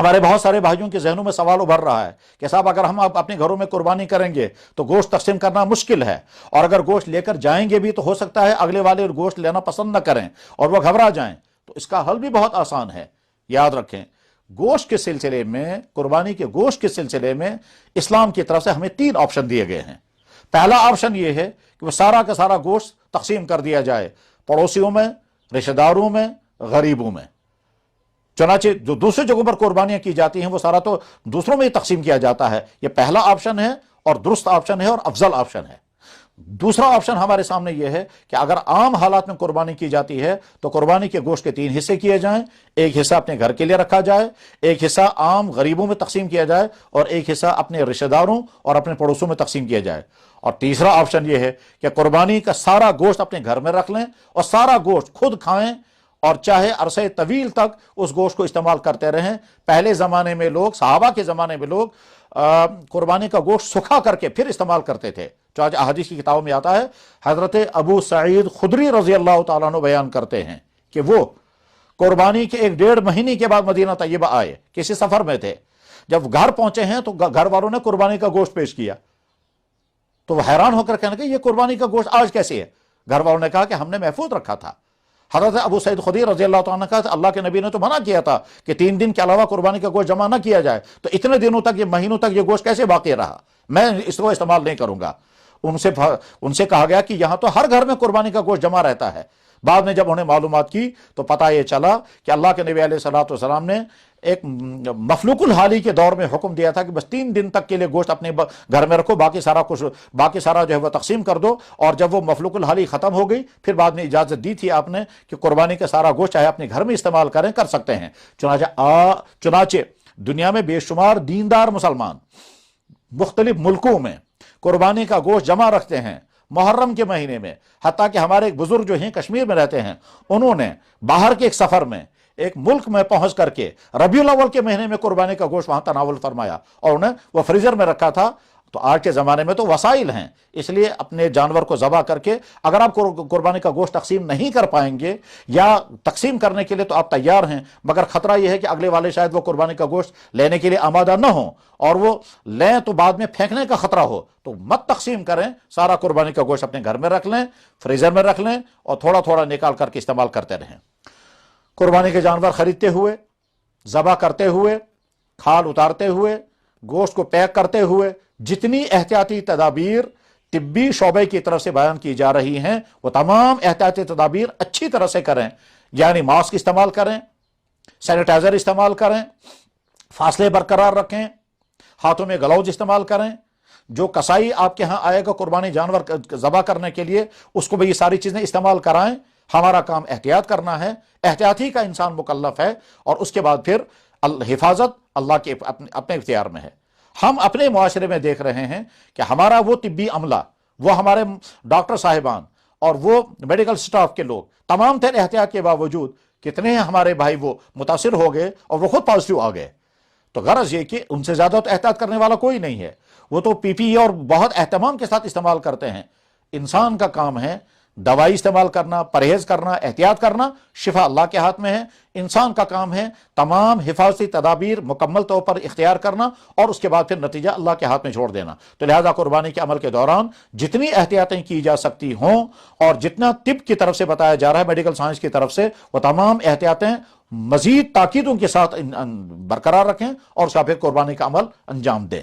ہمارے بہت سارے بھائیوں کے ذہنوں میں سوال ابھر رہا ہے کہ صاحب اگر ہم اپنے گھروں میں قربانی کریں گے تو گوشت تقسیم کرنا مشکل ہے، اور اگر گوشت لے کر جائیں گے بھی تو ہو سکتا ہے اگلے والے گوشت لینا پسند نہ کریں اور وہ گھبرا جائیں۔ تو اس کا حل بھی بہت آسان ہے۔ یاد رکھیں، گوشت کے سلسلے میں، قربانی کے گوشت کے سلسلے میں اسلام کی طرف سے ہمیں 3 آپشن دیے گئے ہیں۔ پہلا آپشن یہ ہے کہ وہ سارا کا سارا گوشت تقسیم کر دیا جائے، پڑوسیوں میں، رشتہ داروں میں، غریبوں میں۔ چنانچہ جو دوسری جگہوں پر قربانیاں کی جاتی ہیں وہ سارا تو دوسروں میں ہی تقسیم کیا جاتا ہے۔ یہ پہلا آپشن ہے اور درست آپشن ہے اور افضل آپشن ہے۔ دوسرا آپشن ہمارے سامنے یہ ہے کہ اگر عام حالات میں قربانی کی جاتی ہے تو قربانی کے گوشت کے 3 حصے کیے جائیں، ایک حصہ اپنے گھر کے لیے رکھا جائے، ایک حصہ عام غریبوں میں تقسیم کیا جائے، اور ایک حصہ اپنے رشتہ داروں اور اپنے پڑوسوں میں تقسیم کیا جائے۔ اور تیسرا آپشن یہ ہے کہ قربانی کا سارا گوشت اپنے گھر میں رکھ لیں اور سارا گوشت خود کھائیں، اور چاہے عرصے طویل تک اس گوشت کو استعمال کرتے رہیں۔ پہلے زمانے میں لوگ، صحابہ کے زمانے میں لوگ قربانی کا گوشت سکھا کر کے پھر استعمال کرتے تھے۔ چنانچہ احادیث کی کتابوں میں آتا ہے، حضرت ابو سعید خدری رضی اللہ تعالیٰ عنہ بیان کرتے ہیں کہ وہ قربانی کے 1.5 مہینے کے بعد مدینہ طیبہ آئے، کسی سفر میں تھے۔ جب گھر پہنچے ہیں تو گھر والوں نے قربانی کا گوشت پیش کیا، تو وہ حیران ہو کر کہنے کہ یہ قربانی کا گوشت آج کیسے ہے؟ گھر والوں نے کہا کہ ہم نے محفوظ رکھا تھا۔ حضرت ابو سعید خدری رضی اللہ تعالیٰ نے کہا اللہ کے نبی نے تو منع کیا تھا کہ 3 دن کے علاوہ قربانی کا گوشت جمع نہ کیا جائے، تو اتنے دنوں تک، یہ مہینوں تک یہ گوشت کیسے باقی رہا؟ میں اس کو استعمال نہیں کروں گا۔ ان سے کہا گیا کہ یہاں تو ہر گھر میں قربانی کا گوشت جمع رہتا ہے۔ بعد میں جب انہیں معلومات کی تو پتہ یہ چلا کہ اللہ کے نبی علیہ الصلوۃ والسلام نے ایک مفلوق الحالی کے دور میں حکم دیا تھا کہ بس 3 دن تک کے لیے گوشت اپنے گھر میں رکھو، باقی سارا جو ہے وہ تقسیم کر دو۔ اور جب وہ مفلوق الحالی ختم ہو گئی پھر بعد میں اجازت دی تھی آپ نے کہ قربانی کا سارا گوشت چاہے اپنے گھر میں استعمال کریں، کر سکتے ہیں۔ چنانچہ دنیا میں بے شمار دیندار مسلمان مختلف ملکوں میں قربانی کا گوشت جمع رکھتے ہیں محرم کے مہینے میں۔ حتیٰ کہ ہمارے ایک بزرگ جو ہیں کشمیر میں رہتے ہیں، انہوں نے باہر کے ایک سفر میں ایک ملک میں پہنچ کر کے ربیع الاول کے مہینے میں قربانی کا گوشت وہاں تناول فرمایا، اور انہیں وہ فریزر میں رکھا تھا۔ تو آج کے زمانے میں تو وسائل ہیں، اس لیے اپنے جانور کو ذبح کر کے اگر آپ قربانی کا گوشت تقسیم نہیں کر پائیں گے، یا تقسیم کرنے کے لیے تو آپ تیار ہیں، مگر خطرہ یہ ہے کہ اگلے والے شاید وہ قربانی کا گوشت لینے کے لیے آمادہ نہ ہوں، اور وہ لیں تو بعد میں پھینکنے کا خطرہ ہو، تو مت تقسیم کریں۔ سارا قربانی کا گوشت اپنے گھر میں رکھ لیں، فریزر میں رکھ لیں، اور تھوڑا تھوڑا نکال کر کے استعمال کرتے رہیں۔ قربانی کے جانور خریدتے ہوئے، ذبح کرتے ہوئے، کھال اتارتے ہوئے، گوشت کو پیک کرتے ہوئے جتنی احتیاطی تدابیر طبی شعبے کی طرف سے بیان کی جا رہی ہیں، وہ تمام احتیاطی تدابیر اچھی طرح سے کریں۔ یعنی ماسک استعمال کریں، سینیٹائزر استعمال کریں، فاصلے برقرار رکھیں، ہاتھوں میں گلوز استعمال کریں۔ جو کسائی آپ کے ہاں آئے گا قربانی جانور ذبح کرنے کے لیے، اس کو بھی یہ ساری چیزیں استعمال کرائیں۔ ہمارا کام احتیاط کرنا ہے، احتیاطی کا انسان مکلف ہے، اور اس کے بعد پھر حفاظت اللہ کے اپنے اختیار میں ہے۔ ہم اپنے معاشرے میں دیکھ رہے ہیں کہ ہمارا وہ طبی عملہ، وہ ہمارے ڈاکٹر صاحبان اور وہ میڈیکل سٹاف کے لوگ تمام تر احتیاط کے باوجود کتنے ہیں ہمارے بھائی وہ متاثر ہو گئے اور وہ خود پازیٹیو آ گئے۔ تو غرض یہ کہ ان سے زیادہ تو احتیاط کرنے والا کوئی نہیں ہے، وہ تو پی پی ای اور بہت اہتمام کے ساتھ استعمال کرتے ہیں۔ انسان کا کام ہے دوائی استعمال کرنا، پرہیز کرنا، احتیاط کرنا، شفا اللہ کے ہاتھ میں ہے۔ انسان کا کام ہے تمام حفاظتی تدابیر مکمل طور پر اختیار کرنا، اور اس کے بعد پھر نتیجہ اللہ کے ہاتھ میں چھوڑ دینا۔ تو لہذا قربانی کے عمل کے دوران جتنی احتیاطیں کی جا سکتی ہوں، اور جتنا طب کی طرف سے بتایا جا رہا ہے، میڈیکل سائنس کی طرف سے، وہ تمام احتیاطیں مزید تاکیدوں کے ساتھ برقرار رکھیں، اور اس کا پھر قربانی کا عمل انجام دیں۔